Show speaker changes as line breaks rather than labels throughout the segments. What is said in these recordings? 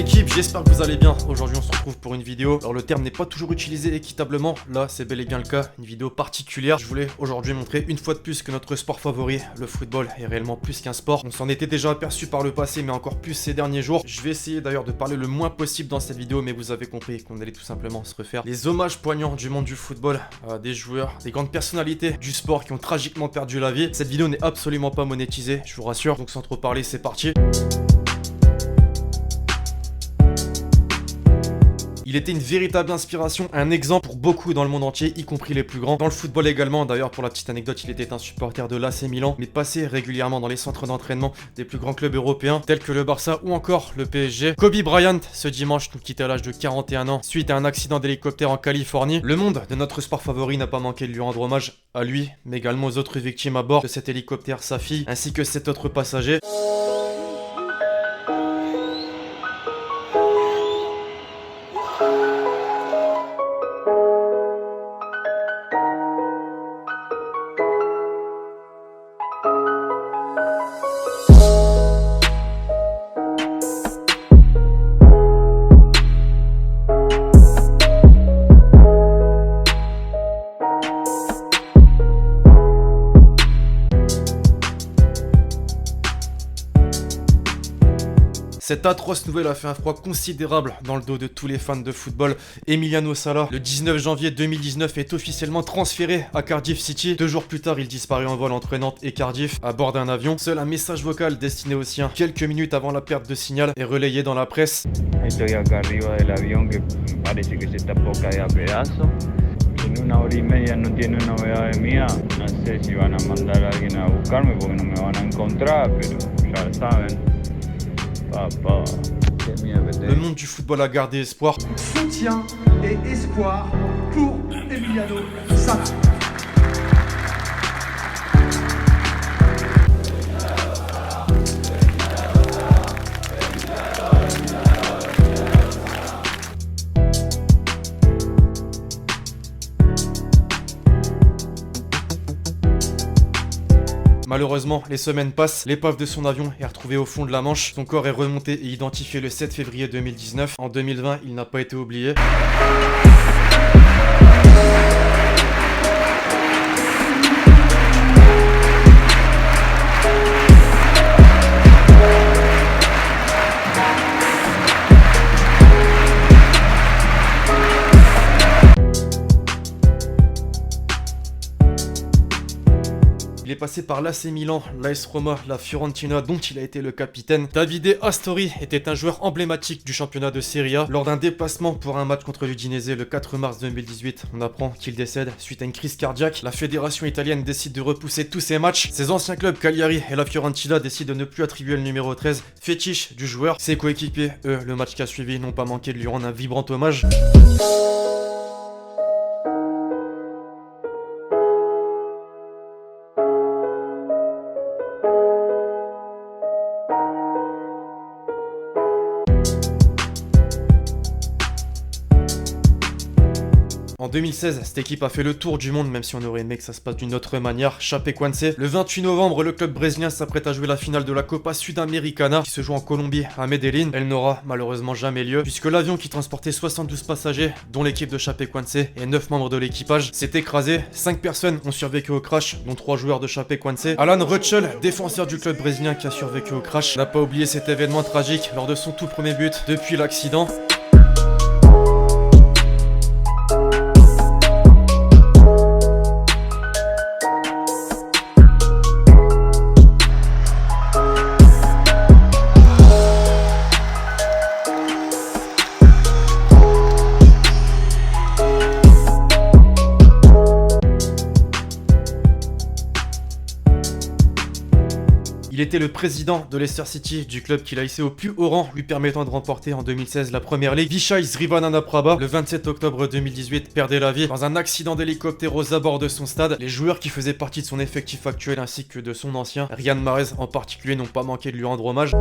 l'équipe, j'espère que vous allez bien. Aujourd'hui on se retrouve pour une vidéo. Alors le terme n'est pas toujours utilisé équitablement, là c'est bel et bien le cas, une vidéo particulière. Je voulais aujourd'hui montrer une fois de plus que notre sport favori, le football, est réellement plus qu'un sport. On s'en était déjà aperçu par le passé mais encore plus ces derniers jours. Je vais essayer d'ailleurs de parler le moins possible dans cette vidéo, mais vous avez compris qu'on allait tout simplement se refaire les hommages poignants du monde du football à des joueurs, des grandes personnalités du sport qui ont tragiquement perdu la vie. Cette vidéo n'est absolument pas monétisée, je vous rassure, donc sans trop parler c'est parti. Il était une véritable inspiration, un exemple pour beaucoup dans le monde entier, y compris les plus grands. Dans le football également, d'ailleurs pour la petite anecdote, il était un supporter de l'AC Milan, mais passait régulièrement dans les centres d'entraînement des plus grands clubs européens, tels que le Barça ou encore le PSG. Kobe Bryant, ce dimanche, nous quitte à l'âge de 41 ans, suite à un accident d'hélicoptère en Californie. Le monde de notre sport favori n'a pas manqué de lui rendre hommage à lui, mais également aux autres victimes à bord de cet hélicoptère, sa fille, ainsi que 7 autres passagers. Cette atroce nouvelle a fait un froid considérable dans le dos de tous les fans de football. Emiliano Sala, le 19 janvier 2019, est officiellement transféré à Cardiff City. 2 jours plus tard, il disparaît en vol entre Nantes et Cardiff à bord d'un avion. Seul un message vocal destiné aux siens, quelques minutes avant la perte de signal, est relayé dans la presse.
Estoy acá arriba del avión que parece que se está por caer a pedazos. En 1 hora y media no tiene novedades mías. No sé si van a mandar a alguien a buscarme porque no me van a encontrar, pero ya saben. Papa, qué miedo que
Le monde du football a gardé espoir.
Soutien et espoir pour Emiliano Sala.
Malheureusement, les semaines passent, l'épave de son avion est retrouvée au fond de la Manche. Son corps est remonté et identifié le 7 février 2019. En 2020, il n'a pas été oublié. Il est passé par l'AC Milan, l'AS Roma, la Fiorentina, dont il a été le capitaine. Davide Astori était un joueur emblématique du championnat de Serie A. Lors d'un déplacement pour un match contre l'Udinese le 4 mars 2018, on apprend qu'il décède suite à une crise cardiaque. La fédération italienne décide de repousser tous ses matchs. Ses anciens clubs Cagliari et la Fiorentina décident de ne plus attribuer le numéro 13, fétiche du joueur. Ses coéquipiers, eux, le match qui a suivi, n'ont pas manqué de lui rendre un vibrant hommage. En 2016, cette équipe a fait le tour du monde, même si on aurait aimé que ça se passe d'une autre manière. Chapecoense. Le 28 novembre, le club brésilien s'apprête à jouer la finale de la Copa Sudamericana, qui se joue en Colombie, à Medellín. Elle n'aura malheureusement jamais lieu, puisque l'avion qui transportait 72 passagers, dont l'équipe de Chapecoense et 9 membres de l'équipage, s'est écrasé. 5 personnes ont survécu au crash, dont 3 joueurs de Chapecoense. Alan Rutschel, défenseur du club brésilien qui a survécu au crash, n'a pas oublié cet événement tragique lors de son tout premier but depuis l'accident. Il était le président de Leicester City, du club qu'il a hissé au plus haut rang, lui permettant de remporter en 2016 la Première Ligue. Vishai Srivananaprabha, le 27 octobre 2018, perdait la vie dans un accident d'hélicoptère aux abords de son stade. Les joueurs qui faisaient partie de son effectif actuel ainsi que de son ancien, Riyad Mahrez en particulier, n'ont pas manqué de lui rendre hommage.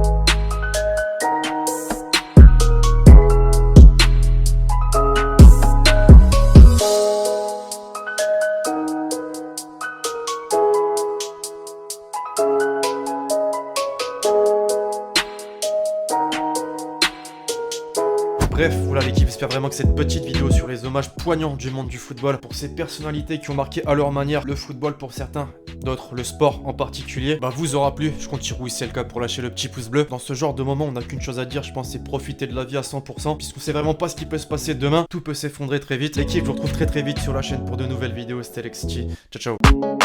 Bref, voilà l'équipe, j'espère vraiment que cette petite vidéo sur les hommages poignants du monde du football pour ces personnalités qui ont marqué à leur manière le football pour certains, d'autres le sport en particulier, vous aura plu. Je compte sur oui, c'est le cas, pour lâcher le petit pouce bleu. Dans ce genre de moment, on n'a qu'une chose à dire, je pense, c'est profiter de la vie à 100%, puisqu'on sait vraiment pas ce qui peut se passer demain, tout peut s'effondrer très vite. L'équipe, je vous retrouve très vite sur la chaîne pour de nouvelles vidéos. C'était LXT, ciao ciao.